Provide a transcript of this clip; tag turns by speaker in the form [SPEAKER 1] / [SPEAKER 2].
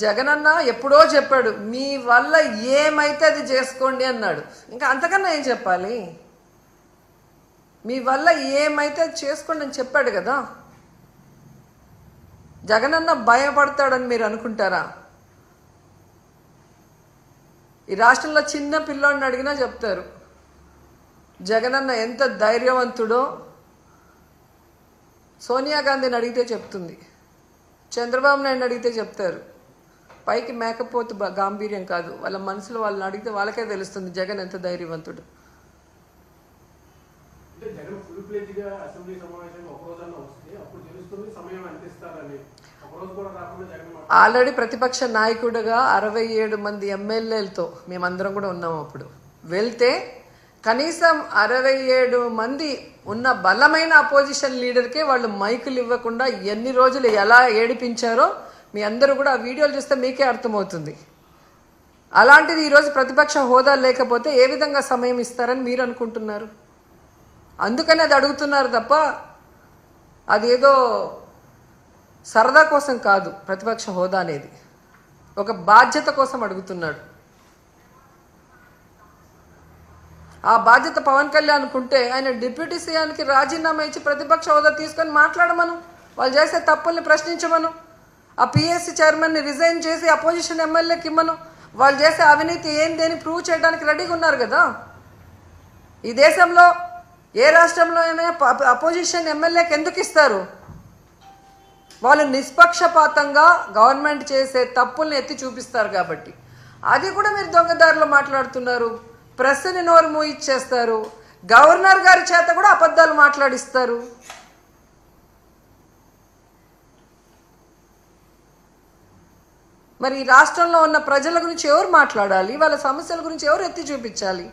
[SPEAKER 1] జగనన్న ఎప్పుడో చెప్పాడు, మీ వల్ల ఏమైతే అది చేసుకోండి అన్నాడు. ఇంకా అంతకన్నా ఏం చెప్పాలి? మీ వల్ల ఏమైతే అది చేసుకోండి అని చెప్పాడు కదా. జగనన్న భయపడతాడని మీరు అనుకుంటారా? ఈ రాష్ట్రంలో చిన్న పిల్లోడిని అడిగినా చెప్తారు జగనన్న ఎంత ధైర్యవంతుడో. సోనియా గాంధీని అడిగితే చెప్తుంది, చంద్రబాబు నాయుడు అడిగితే చెప్తారు. పైకి మేకపోతు గాంభీర్యం కాదు, వాళ్ళ మనసులో వాళ్ళని అడిగితే వాళ్ళకే తెలుస్తుంది జగన్ ఎంత ధైర్యవంతుడు. ఆల్రెడీ ప్రతిపక్ష నాయకుడిగా 67 మంది ఎమ్మెల్యేలతో మేమందరం కూడా ఉన్నాం. అప్పుడు వెళ్తే కనీసం 67 మంది ఉన్న బలమైన అపోజిషన్ లీడర్కే వాళ్ళు మైకులు ఇవ్వకుండా ఎన్ని రోజులు ఎలా ఏడిపించారో మీ అందరూ కూడా ఆ వీడియోలు చూస్తే మీకే అర్థమవుతుంది. అలాంటిది ఈరోజు ప్రతిపక్ష హోదా లేకపోతే ఏ విధంగా సమయం ఇస్తారని మీరు అనుకుంటున్నారు? అందుకని అది అడుగుతున్నారు తప్ప అదేదో సరదా కోసం కాదు. ప్రతిపక్ష హోదా అనేది ఒక బాధ్యత కోసం అడుగుతున్నాడు. ఆ బాధ్యత పవన్ కళ్యాణ్ అనుకుంటే ఆయన డిప్యూటీ సీఎంకి రాజీనామా ఇచ్చి ప్రతిపక్ష హోదా తీసుకొని మాట్లాడమను, వాళ్ళు చేసే తప్పుల్ని ప్రశ్నించమను, ఆ పిఎస్సి చైర్మన్ని రిజైన్ చేసి అపోజిషన్ ఎమ్మెల్యేకి ఇమ్మను. వాళ్ళు చేసే అవినీతి ఏంటి అని ప్రూవ్ చేయడానికి రెడీగా ఉన్నారు కదా. ఈ దేశంలో ఏ రాష్ట్రంలో అయినా అపోజిషన్ ఎమ్మెల్యేకి ఎందుకు ఇస్తారు? వాళ్ళు నిష్పక్షపాతంగా గవర్నమెంట్ చేసే తప్పుల్ని ఎత్తి చూపిస్తారు కాబట్టి. అది కూడా మీరు దొంగదారిలో మాట్లాడుతున్నారు. ప్రెస్ని నోరు మూయిచ్చేస్తారు. గవర్నర్ గారి చేత కూడా అబద్ధాలు మాట్లాడిస్తారు. మరి ఈ రాష్ట్రంలో ఉన్న ప్రజల గురించి ఎవరు మాట్లాడాలి? వాళ్ళ సమస్యల గురించి ఎవరు ఎత్తి చూపించాలి?